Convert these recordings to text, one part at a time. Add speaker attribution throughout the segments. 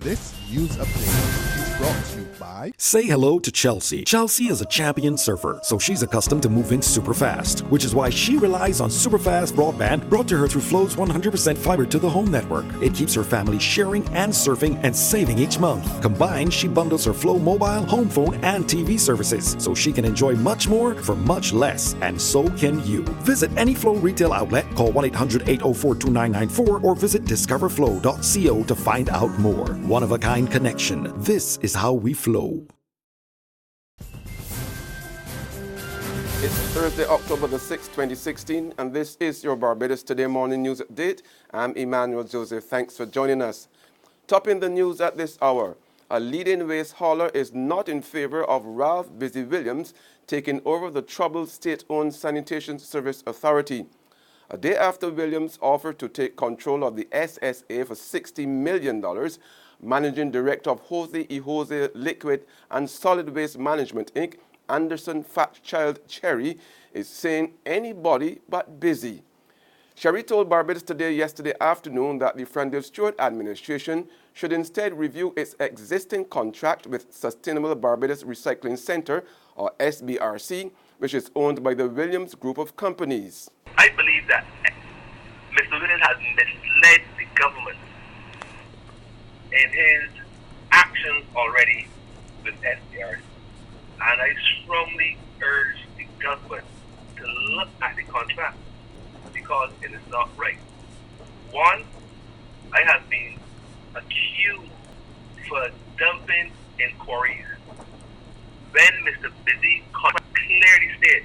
Speaker 1: This news update is brought to you by...
Speaker 2: Say hello to Chelsea. Chelsea is a champion surfer, so she's accustomed to moving super fast, which is why she relies on super fast broadband brought to her through Flow's 100% fiber to the home network. It keeps her family sharing and surfing and saving each month. Combined, she bundles her Flow mobile, home phone, and TV services, so she can enjoy much more for much less, and so can you. Visit any Flow retail outlet, call 1-800-804-2994, or visit discoverflow.co to find out more. One-of-a-kind connection. This is how we flow.
Speaker 3: It's Thursday, October the 6th, 2016, and this is your Barbados Today Morning News Update. I'm Emmanuel Joseph. Thanks for joining us. Topping the news at this hour, a leading waste hauler is not in favor of Ralph Bizzy Williams taking over the troubled state-owned Sanitation Service Authority. A day after Williams offered to take control of the SSA for $60 million, Managing Director of Jose y Jose Liquid and Solid Waste Management, Inc., Anderson Fairchild Cherry, is saying anybody but Bizzy. Cherry told Barbados Today yesterday afternoon that the Frandil Stewart administration should instead review its existing contract with Sustainable Barbados Recycling Center, or SBRC, which is owned by the Williams Group of companies.
Speaker 4: I believe that Mr. Williams has misled the government in his actions already with SBRC. And I strongly urge the government to look at the contract because it is not right. One, I have been accused for dumping in quarries when Mr. Bizzy clearly stated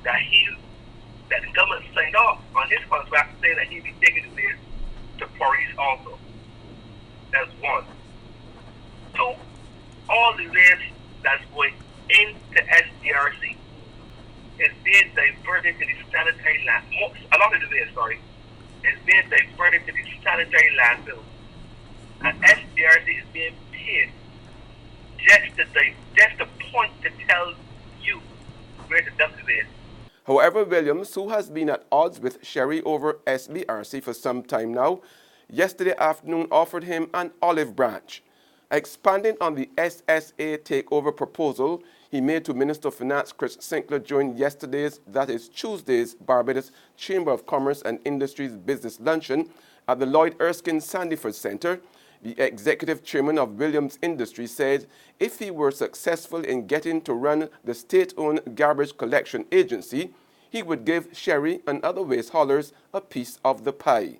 Speaker 4: that the government signed off on his contract saying that he'd be taking the waste to quarries also. That's one. Two, all the waste that's going into SDRC is being diverted to the sanitary land. A lot of the waste, is being diverted to the sanitary landfill. And SDRC is being paid just to point to tell you where to dump the waste.
Speaker 3: However, Williams, who has been at odds with Sherry over SBRC for some time now, yesterday afternoon offered him an olive branch. Expanding on the SSA takeover proposal he made to Minister of Finance Chris Sinclair during Tuesday's Barbados Chamber of Commerce and Industry's business luncheon at the Lloyd Erskine Sandyford Center, the executive chairman of Williams Industries said if he were successful in getting to run the state-owned garbage collection agency, he would give Sherry and other waste haulers a piece of the pie.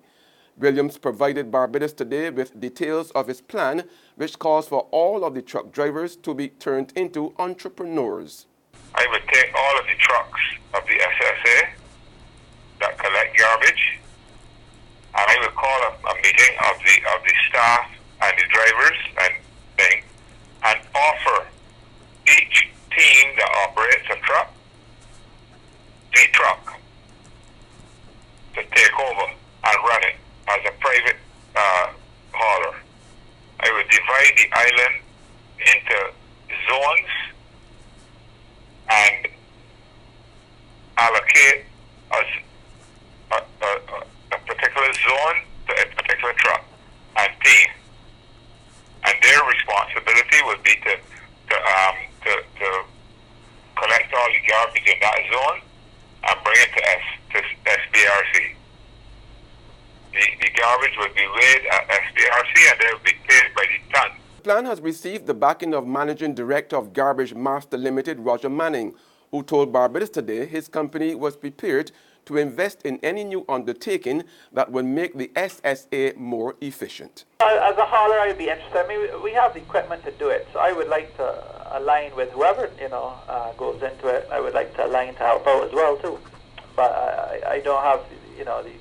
Speaker 3: Williams provided Barbados Today with details of his plan, which calls for all of the truck drivers to be turned into entrepreneurs.
Speaker 5: I would take all of the trucks of the SSA that collect garbage, and I would call a meeting of the staff and the drivers and offer each team that operates a truck the truck to take over and run it as a private hauler. I would divide the island into zones and allocate a particular zone to a particular truck and team. And their responsibility would be to collect all the garbage in that zone and bring it to SBRC. The garbage would be weighed at SBRC and they would be paid by the ton.
Speaker 3: The plan has received the backing of Managing Director of Garbage Master Limited, Roger Manning, who told Barbados Today his company was prepared to invest in any new undertaking that would make the SSA more efficient.
Speaker 6: As a hauler, I would be interested. I mean, we have the equipment to do it, so I would like to align with whoever goes into it. I would like to align to help out as well too. But I don't have the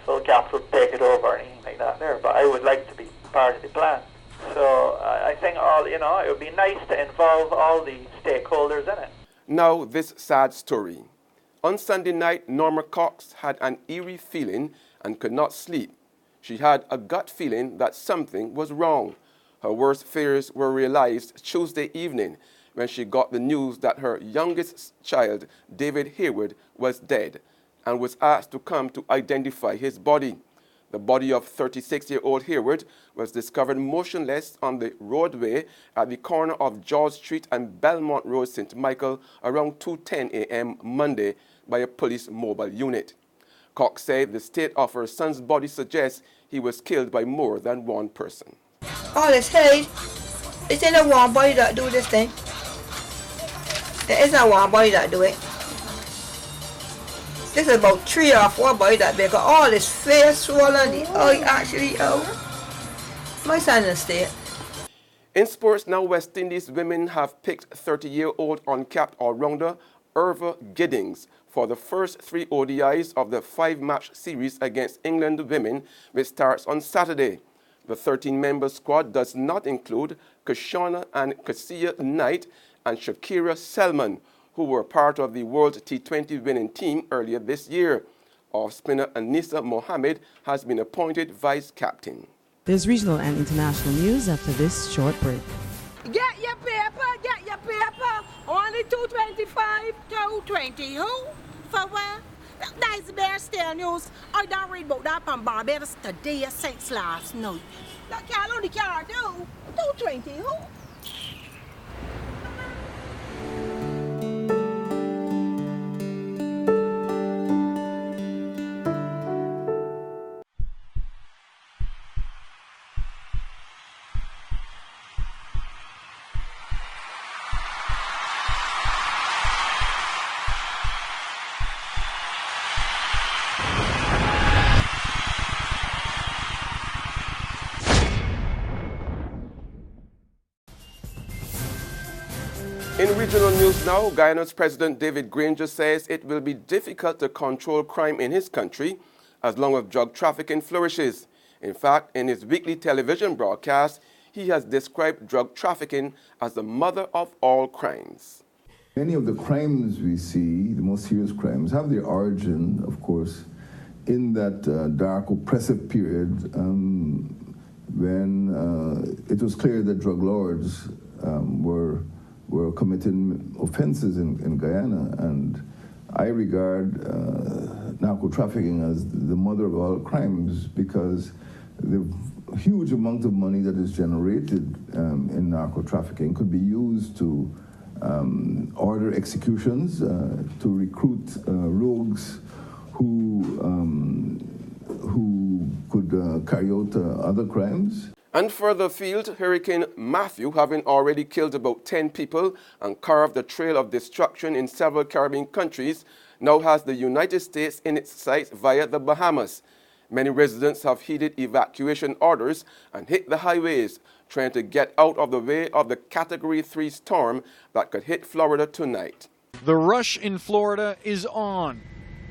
Speaker 6: full capital to take it over or anything like that there. But I would like to be part of the plan. So I think it would be nice to involve all the stakeholders in it.
Speaker 3: Now this sad story. On Sunday night, Norma Cox had an eerie feeling and could not sleep. She had a gut feeling that something was wrong. Her worst fears were realized Tuesday evening when she got the news that her youngest child, David Hayward, was dead and was asked to come to identify his body. The body of 36-year-old Hayward was discovered motionless on the roadway at the corner of George Street and Belmont Road, St. Michael, around 2:10 a.m. Monday by a police mobile unit. Cox said the state of her son's body suggests he was killed by more than one person.
Speaker 7: All this hate, it's in a one body that do this thing. There isn't one body that do it. This is about 3 or 4 bodies that make all this face swollen, the eye actually out. My son in the state.
Speaker 3: In sports now, West Indies women have picked 30-year-old uncapped all-rounder Irva Giddings for the first 3 ODIs of the 5-match series against England women, which starts on Saturday. The 13-member squad does not include Kashana and Cassia Knight and Shakira Selman, who were part of the World T20 winning team earlier this year. Off-spinner Anissa Mohammed has been appointed vice-captain.
Speaker 8: There's regional and international news after this short break.
Speaker 9: Get your paper, get your paper. Only 225, 220. Who? For what? That's Bear Stare News. I don't read about that on Barbados today since last night. That can't only can't do. 220. Who?
Speaker 3: In regional news now, Guyana's President David Granger says it will be difficult to control crime in his country as long as drug trafficking flourishes. In fact, in his weekly television broadcast, he has described drug trafficking as the mother of all crimes.
Speaker 10: Many of the crimes we see, the most serious crimes, have their origin, of course, in that dark, oppressive period when it was clear that drug lords were committing offenses in Guyana, and I regard narco trafficking as the mother of all crimes because the huge amount of money that is generated in narco trafficking could be used to order executions, to recruit rogues who could carry out other crimes.
Speaker 3: And further afield, Hurricane Matthew, having already killed about 10 people and carved a trail of destruction in several Caribbean countries, now has the United States in its sights via the Bahamas. Many residents have heeded evacuation orders and hit the highways, trying to get out of the way of the Category 3 storm that could hit Florida tonight.
Speaker 11: The rush in Florida is on,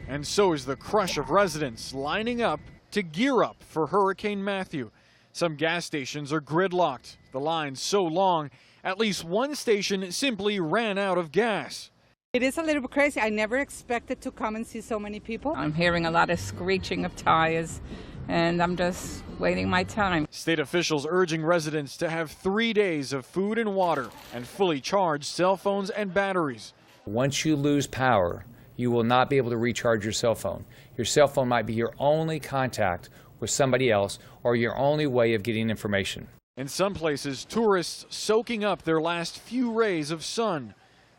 Speaker 11: and so is the crush of residents lining up to gear up for Hurricane Matthew. Some gas stations are gridlocked. The line's so long, at least one station simply ran out of gas.
Speaker 12: It is a little bit crazy. I never expected to come and see so many people.
Speaker 13: I'm hearing a lot of screeching of tires, and I'm just waiting my time.
Speaker 11: State officials urging residents to have 3 days of food and water and fully charged cell phones and batteries.
Speaker 14: Once you lose power, you will not be able to recharge your cell phone. Your cell phone might be your only contact with somebody else or your only way of getting information.
Speaker 11: In some places, tourists soaking up their last few rays of sun.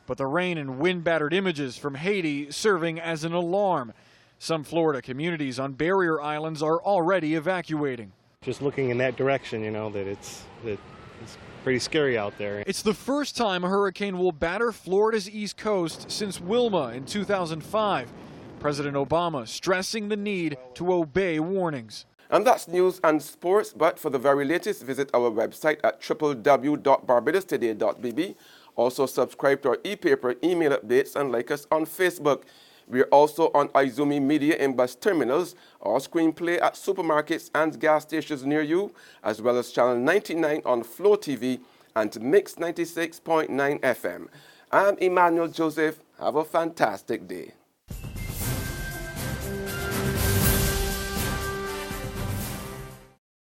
Speaker 11: But the rain and wind-battered images from Haiti serving as an alarm. Some Florida communities on barrier islands are already evacuating.
Speaker 15: Just looking in that direction, you know, that it's pretty scary out there.
Speaker 11: It's the first time a hurricane will batter Florida's east coast since Wilma in 2005. President Obama stressing the need to obey warnings.
Speaker 3: And that's news and sports, but for the very latest, visit our website at www.barbadostoday.bb. Also subscribe to our e-paper email updates and like us on Facebook. We are also on Izumi Media in bus terminals, or screenplay at supermarkets and gas stations near you, as well as Channel 99 on Flow TV and Mix 96.9 FM. I'm Emmanuel Joseph. Have a fantastic day.